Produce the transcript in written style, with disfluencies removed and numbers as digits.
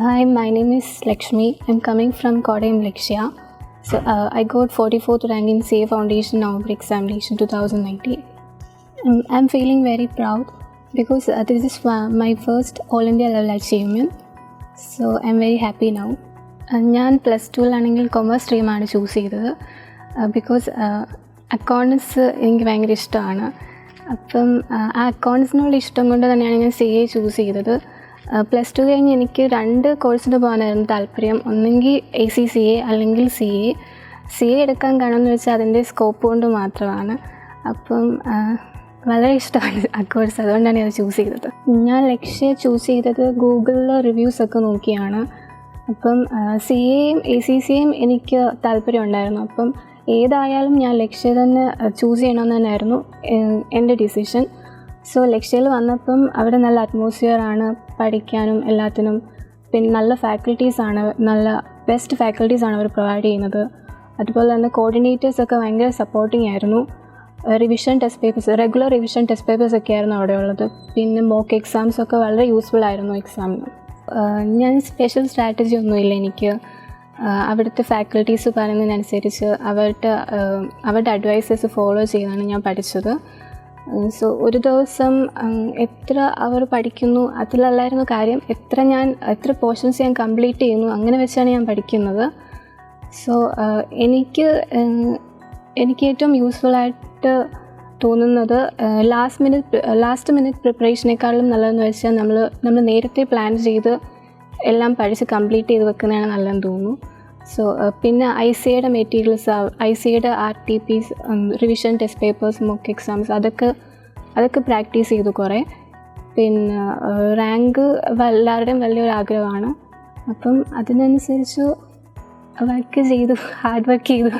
Hi, my name is Lakshmi. I'm coming from Kochi, Lakshya. So I got 44th rank in CA Foundation November examination 2019. I'm feeling very proud because this is my first all India level achievement. So I'm very happy now. ഞാൻ plus ടുവിലാണെങ്കിൽ commerce സ്ട്രീമാണ് choose ചെയ്തത് because accountants എനിക്ക് ഭയങ്കര ഇഷ്ടമാണ്. അപ്പം ആ അക്കൗണ്ട്സിനോട് ഇഷ്ടം കൊണ്ട് തന്നെയാണ് ഞാൻ CA ചൂസ് ചെയ്തത്. പ്ലസ് ടു കഴിഞ്ഞ് എനിക്ക് 2 കോഴ്സിന് പോകാനായിരുന്നു താല്പര്യം. ഒന്നെങ്കിൽ ACCA അല്ലെങ്കിൽ CA എടുക്കാൻ കാണുമെന്ന് വെച്ചാൽ അതിൻ്റെ സ്കോപ്പ് കൊണ്ട് മാത്രമാണ്. അപ്പം വളരെ ഇഷ്ടമാണ് ആ കോഴ്സ്, അതുകൊണ്ടാണ് ഞാൻ ചൂസ് ചെയ്തത്. ഞാൻ ലക്ഷ്യ ചൂസ് ചെയ്തത് ഗൂഗിളിൽ റിവ്യൂസൊക്കെ നോക്കിയാണ്. അപ്പം CAയും ACCAയും എനിക്ക് താല്പര്യം ഉണ്ടായിരുന്നു. അപ്പം ഏതായാലും ഞാൻ ലക്ഷ്യ തന്നെ ചൂസ് ചെയ്യണമെന്ന് തന്നെയായിരുന്നു എൻ്റെ ഡിസിഷൻ. സോ ലക്ഷ്യയിൽ വന്നപ്പം അവിടെ നല്ല അറ്റ്മോസ്ഫിയറാണ്, പഠിക്കാനും എല്ലാത്തിനും. പിന്നെ നല്ല ഫാക്കൽറ്റീസാണ്, നല്ല ബെസ്റ്റ് ഫാക്കൽറ്റീസാണ് അവർ പ്രൊവൈഡ് ചെയ്യുന്നത്. അതുപോലെ തന്നെ കോർഡിനേറ്റേഴ്സൊക്കെ ഭയങ്കര സപ്പോർട്ടിങ് ആയിരുന്നു. Revision test papers, regular revision test പേപ്പേഴ്സൊക്കെ ആയിരുന്നു അവിടെ ഉള്ളത്. പിന്നെ മോക്ക് എക്സാംസൊക്കെ വളരെ യൂസ്ഫുൾ ആയിരുന്നു എക്സാമിന്. ഞാൻ സ്പെഷ്യൽ സ്ട്രാറ്റജി ഒന്നുമില്ല എനിക്ക്. അവിടുത്തെ ഫാക്കൽറ്റീസ് പറയുന്നതിനനുസരിച്ച് അവരുടെ അഡ്വൈസസ് ഫോളോ ചെയ്താണ് ഞാൻ പഠിച്ചത്. സോ ഒരു ദിവസം എത്ര അവർ പഠിക്കുന്നു അതിലല്ലായിരുന്നു കാര്യം, എത്ര പോർഷൻസ് ഞാൻ കംപ്ലീറ്റ് ചെയ്യുന്നു അങ്ങനെ വെച്ചാണ് ഞാൻ പഠിക്കുന്നത്. സോ എനിക്ക് ഏറ്റവും യൂസ്ഫുള്ളായിട്ട് തോന്നുന്നത് ലാസ്റ്റ് മിനിറ്റ് പ്രിപ്പറേഷനേക്കാളും നല്ലതെന്ന് വെച്ചാൽ നമ്മൾ നേരത്തെ പ്ലാൻ ചെയ്ത് എല്ലാം പഠിച്ച് കംപ്ലീറ്റ് ചെയ്ത് വെക്കുന്നതാണ് നല്ലതെന്ന് തോന്നുന്നു. സോ പിന്നെ ICAIയുടെ മെറ്റീരിയൽസ്, ICAIയുടെ RTPs, revision test papers, mock exams അതൊക്കെ പ്രാക്ടീസ് ചെയ്തു കുറേ. പിന്നെ റാങ്ക് എല്ലാവരുടെയും വലിയൊരു ആഗ്രഹമാണ്. അപ്പം അതിനനുസരിച്ച് ഹാർഡ് വർക്ക് ചെയ്തു.